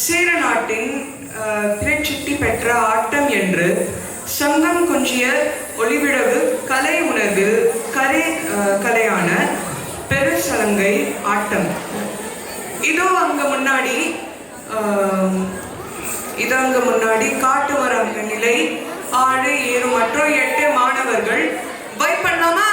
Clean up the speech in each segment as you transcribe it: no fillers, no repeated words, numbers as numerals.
சேர நாட்டின் பிரசித்தி பெற்ற ஆட்டம் என்று சங்கம் கொஞ்சிய ஒளிவிடவு கலை உணர்வு கலையான பெருசலங்கை ஆட்டம். இதோ அங்க முன்னாடி காட்டு மரம் நிலை 6, 7 மற்றும் 8 மாணவர்கள் வைப் பண்ணலாமா?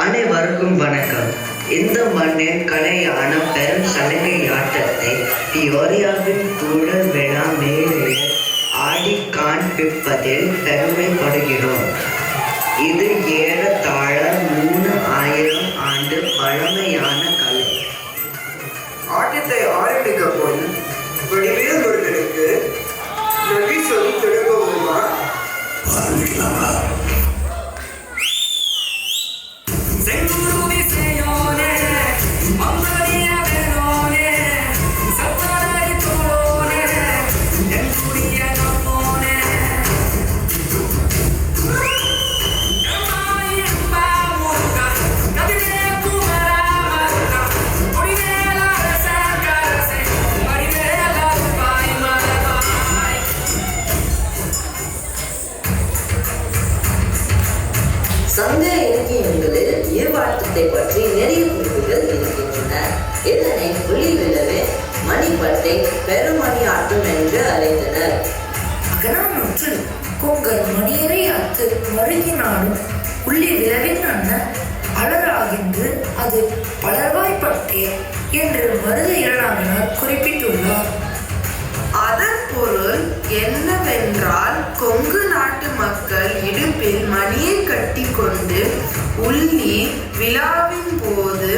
அனைவருக்கும் வணக்கம். இந்த மண்ணின் கலையான பெரும் சலங்கையாட்டத்தை பியோரியாவின் கூடல் விழா மேடையில் ஆடி காண்பிப்பதில் பெருமைப்படுகிறோம். இது ஏறத்தாழ 3000 ஆண்டு பழமையான கலை. ஆட்டத்தை ஆரம்பிக்க போய் வடிவேல் அவர்களுக்கு நன்றி சொல்லி தொடங்குவோமா? ஆரம்பிக்கலாமா? சங்க இலக்கியங்களில் ஈர்வாட்டத்தை பற்றி நிறைய குறிப்புகள் இருக்கின்றன. இதனை புலி விழவே மணிப்பட்டை பெருமணி ஆட்டம் என்று அழைத்தனர். அகனானூற்றில் கொங்கர் மணியரை அத்து மழுகினாலும் உள்ளி விழவின் அலராகின்று அது பலர்வாய்ப்பட்டே என்று மருத இரணாவினர் குறிப்பிட்டுள்ளார். அதன் பொருள் என்னவென்றால், கொங்கு நாட்டு மக்கள் இடுப்பில் மணியை கட்டி கொண்டு உள்ளி விழாவின் போது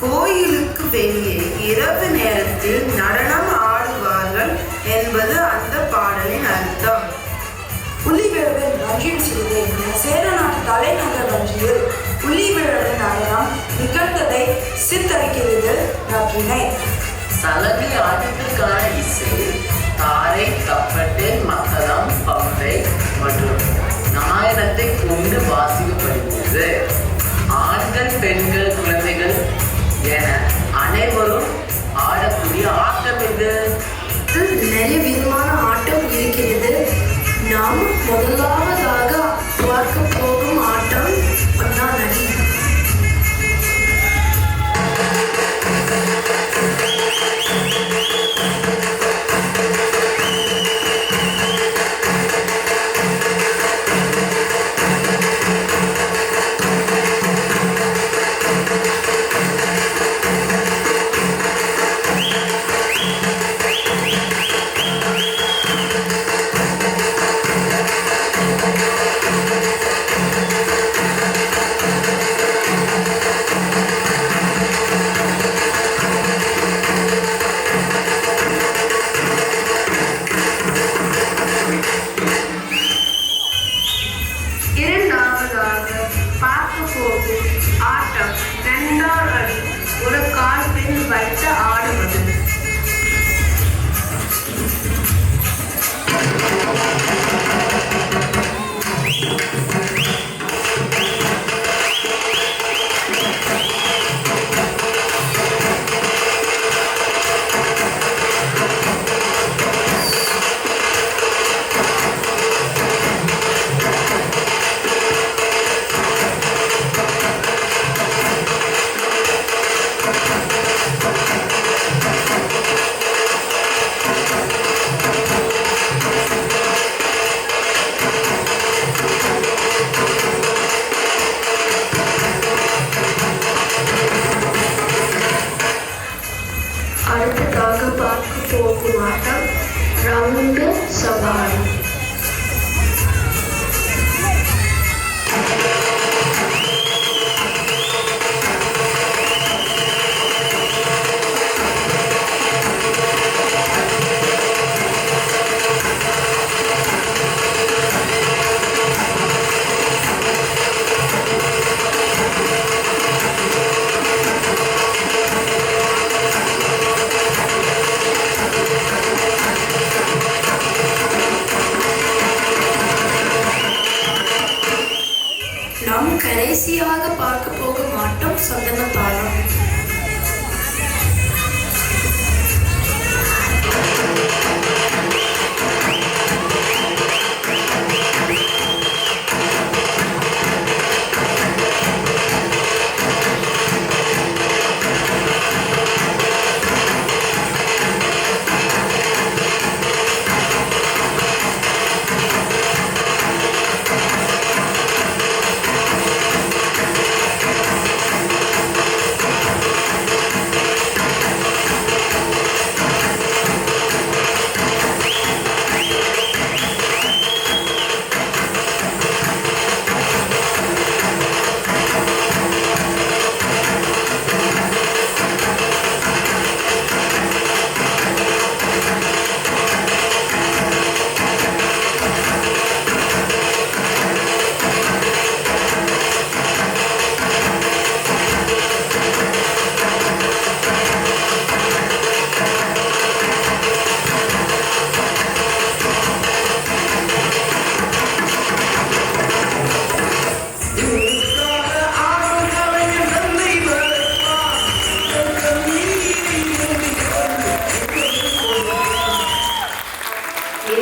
கோயிலுக்கு வெளியே இரவு நேரத்தில் நடனம் ஆடுவார்கள் என்பது அந்த பாடலின் அர்த்தம். உள்ளிவிழவின் வஞ்சியில் சிறிது சேர நாட்டு தலைநகர் வஞ்சியில் உள்ளிவிழவின் நடனம் நிகழ்ந்ததை சித்தரிக்கிறது நற்றினை. சலங்கை ஆட்டத்திற்கான இசை தாரை, தப்பட்டை, மக்களம், பம்பை மற்றும் நாயனத்தை கொண்டு வாசிக்கப்படுகிறது. ஆண்கள், பெண்கள், குழந்தைகள் என அனைவரும் ஆடக்கூடிய ஆட்டம் இது. நிறைய விதமான ஆட்டம் இருக்கிறது. நாம் முதலாவதாக பார்க்க போகும் ஆட்டம் பொன்னாநதி. ஆட்டம் 2 அடி ஒரு கால் பின் வைத்து ஆடுவது. நாம் கடைசியாக பார்க்க போகும் ஆட்டம் சந்தன தாளம்.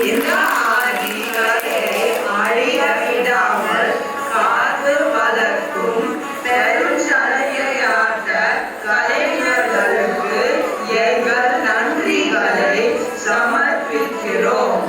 இந்த ஆதிகளை அழிய விடாமல் காத்து வளர்க்கும் பெருஞ்சலையாட்ட கலைஞர்களுக்கு எங்கள் நன்றிகளை சமர்ப்பிக்கிறோம்.